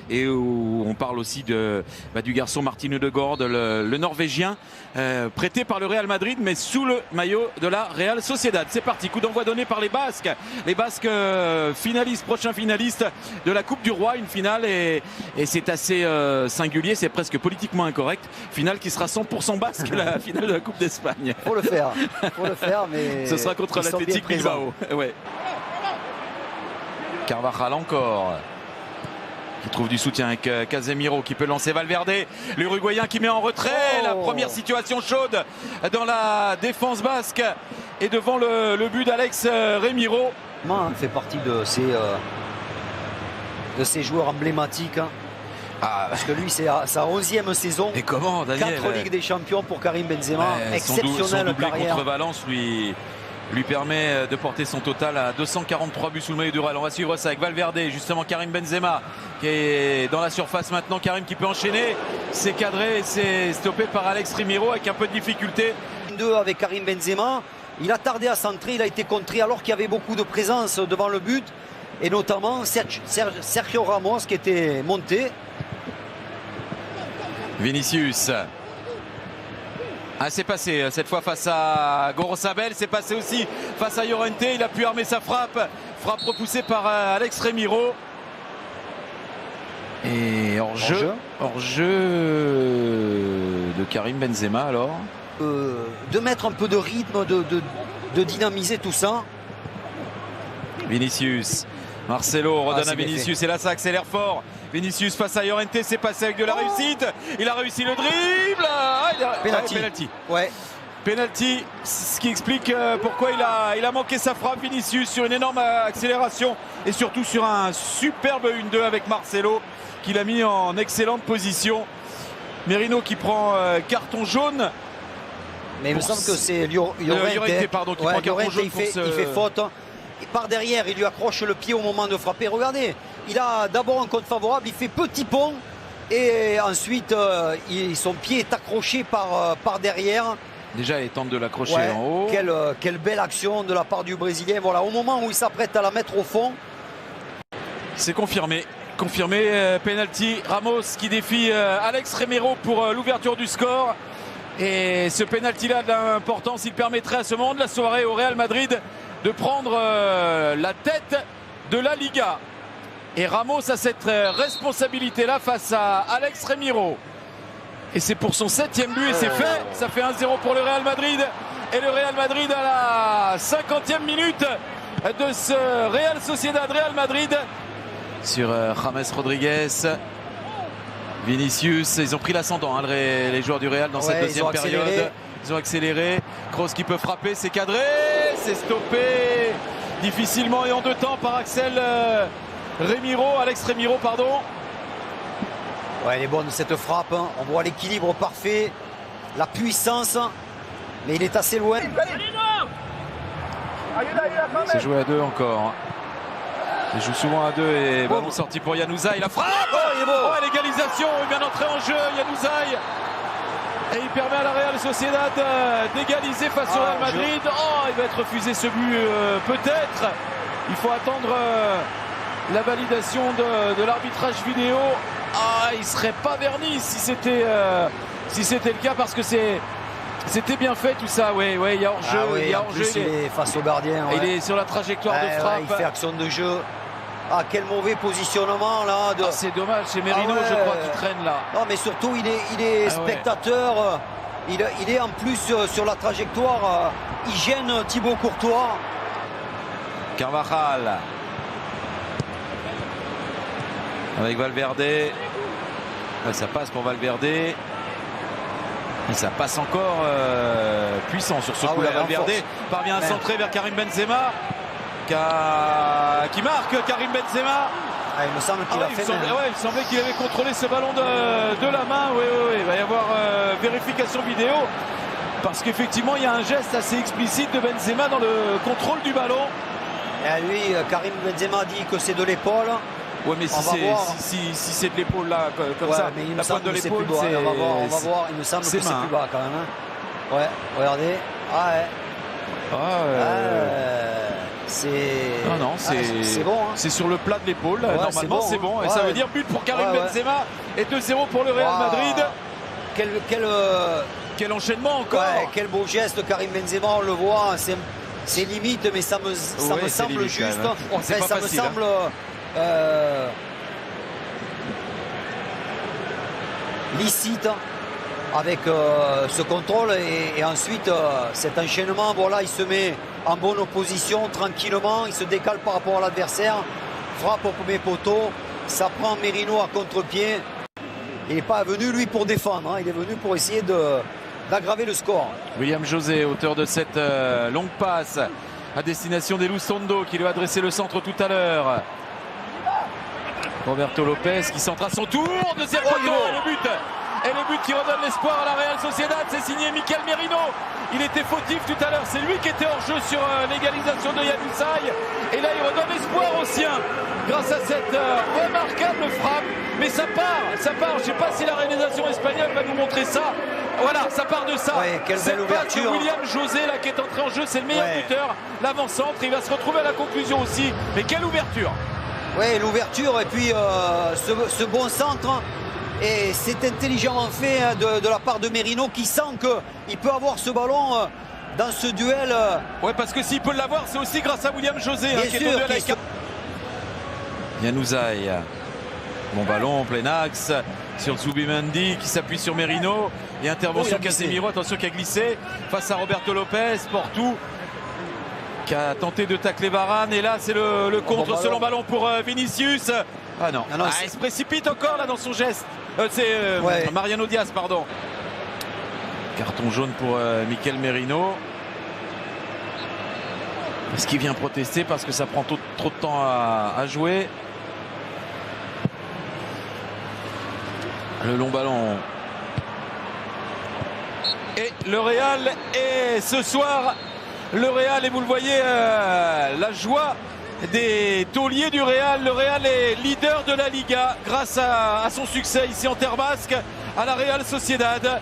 et où on parle aussi du garçon Martin Ødegaard, le Norvégien, prêté par le Real Madrid, mais sous le maillot de la Real Sociedad. C'est parti, coup d'envoi donné par les Basques. Les Basques finalistes, prochains finalistes de la Coupe du Roi, une finale, et c'est assez singulier, c'est presque politiquement incorrect. Finale qui sera 100% basque, la finale de la Coupe d'Espagne. Faut le faire, mais ce sera contre l'Athletic Bilbao. Ouais. Carvajal encore, qui trouve du soutien avec Casemiro, qui peut lancer Valverde, l'Uruguayen qui met en retrait. La première situation chaude dans la défense basque et devant le but d'Alex Remiro. Il fait partie de ces joueurs emblématiques. Parce que lui, c'est sa 11e saison. Et comment, Daniel, 4 Ligues des Champions pour Karim Benzema. Exceptionnel. Son doublé carrière contre Valence lui permet de porter son total à 243 buts sous le maillot du Real. On va suivre ça avec Valverde, justement Karim Benzema qui est dans la surface maintenant. Karim qui peut enchaîner, c'est cadré, c'est stoppé par Alex Remiro avec un peu de difficulté. 2 avec Karim Benzema, il a tardé à centrer, il a été contré alors qu'il y avait beaucoup de présence devant le but, et notamment Sergio Ramos qui était monté. Vinicius. C'est passé cette fois face à Gorosabel, c'est passé aussi face à Llorente, il a pu armer sa frappe repoussée par Alex Remiro. Et hors-jeu de Karim Benzema alors. De mettre un peu de rythme, de dynamiser tout ça. Vinicius, Marcelo redonne à Vinicius et là ça accélère fort. Vinicius face à Llorente, c'est passé avec de la réussite. Il a réussi le dribble. Penalty. Ouais. Penalty, ce qui explique pourquoi il a manqué sa frappe. Vinicius sur une énorme accélération et surtout sur un superbe 1-2 avec Marcelo qui l'a mis en excellente position. Merino qui prend carton jaune. Mais il me semble que c'est Llorente qui prend carton jaune. Il fait faute. Et par derrière, il lui accroche le pied au moment de frapper. Regardez, il a d'abord un compte favorable, il fait petit pont et ensuite son pied est accroché par derrière. Déjà, il tente de l'accrocher en haut. Quelle belle action de la part du Brésilien. Voilà, au moment où il s'apprête à la mettre au fond. C'est confirmé. Penalty. Ramos qui défie Alex Remiro pour l'ouverture du score. Et ce penalty-là de l'importance, il permettrait à ce moment de la soirée au Real Madrid de prendre la tête de la Liga. Et Ramos a cette responsabilité-là face à Alex Remiro. Et c'est pour son 7e but et c'est fait. Ça fait 1-0 pour le Real Madrid. Et le Real Madrid à la 50e minute de ce Real Sociedad Real Madrid. Sur James Rodriguez. Vinicius, ils ont pris l'ascendant, les joueurs du Real dans cette deuxième période. Ils ont accéléré. Kroos qui peut frapper, c'est cadré, c'est stoppé difficilement et en 2 temps par Alex Remiro, pardon. Ouais, elle est bonne cette frappe, hein. On voit l'équilibre parfait, la puissance, mais il est assez loin. C'est joué à 2 encore. Il joue souvent à 2 et ballon sorti pour Januzaj. La frappe, l'égalisation, il vient d'entrer en jeu, Januzaj. Et il permet à la Real Sociedad d'égaliser face au Real Madrid. Il va être refusé ce but peut-être. Il faut attendre la validation de l'arbitrage vidéo. Il ne serait pas verni si c'était le cas parce que c'était bien fait tout ça. Il y a hors-jeu. Il est face au gardien. Il est sur la trajectoire de frappe. Il fait action de jeu. Quel mauvais positionnement là. C'est dommage, c'est Merino je crois qui traîne là. Non mais surtout il est spectateur. Il est en plus sur la trajectoire. Il gêne Thibaut Courtois. Carvajal. Avec Valverde. Ça passe pour Valverde. Et ça passe encore puissant sur ce coup-là. Valverde parvient à centrer vers Karim Benzema. Qui marque Karim Benzema. Il me semble qu'il a fait. Il semblait qu'il avait contrôlé ce ballon de la main. Il va y avoir vérification vidéo. Parce qu'effectivement, il y a un geste assez explicite de Benzema dans le contrôle du ballon. Et lui, Karim Benzema dit que c'est de l'épaule. Oui, mais si c'est de l'épaule là, comme ça, la pointe de l'épaule, c'est. On va voir, il me semble que c'est plus bas quand même. Hein. Regardez. Non, c'est bon. Hein. C'est sur le plat de l'épaule. Ouais, normalement, c'est bon. Et ouais, ça veut dire but pour Karim ouais. Benzema et 2-0 pour le Real Madrid. Quel enchaînement encore. Ouais, quel beau geste, Karim Benzema, on le voit. C'est limite, mais ça me semble limite, juste. C'est pas ça facile, me semble. Licite avec ce contrôle et ensuite cet enchaînement. Voilà, il se met en bonne opposition tranquillement, il se décale par rapport à l'adversaire, frappe au premier poteau, ça prend Merino à contre-pied. Il n'est pas venu lui pour défendre, hein. Il est venu pour essayer d'aggraver le score. William José, auteur de cette longue passe à destination d'Elizondo qui lui a adressé le centre tout à l'heure. Roberto Lopez qui centre à son tour, deuxième poteau, le but. Et le but qui redonne l'espoir à la Real Sociedad, c'est signé Mikel Merino. Il était fautif tout à l'heure, c'est lui qui était hors jeu sur l'égalisation de Januzaj. Et là il redonne espoir aux siens grâce à cette remarquable frappe. Mais ça part. Je ne sais pas si la réalisation espagnole va nous montrer ça. Voilà, ça part de ça. Ouais, quelle belle ouverture. De William José là qui est entré en jeu, c'est le meilleur buteur. L'avant-centre, il va se retrouver à la conclusion aussi. Mais quelle ouverture. Oui, l'ouverture et puis ce bon centre. Et c'est intelligemment fait de la part de Merino qui sent qu'il peut avoir ce ballon dans ce duel. Ouais, parce que s'il peut l'avoir, c'est aussi grâce à William José qui est au duel avec Januzaj. Bon ballon en plein axe sur Zubimendi qui s'appuie sur Merino. Et intervention Casemiro, attention qui a glissé face à Roberto Lopez. Portou qui a tenté de tacler Varane. Et là c'est le contre selon ballon pour Vinicius. Ah non, il se précipite encore là dans son geste. C'est Mariano Diaz, pardon. Carton jaune pour Mikel Merino. Est-ce qu'il vient protester parce que ça prend trop de temps à jouer? Le long ballon. Et le Real est ce soir, le Real, et vous le voyez, la joie des tauliers du Real. Le Real est leader de la Liga grâce à son succès ici en terre basque à la Real Sociedad.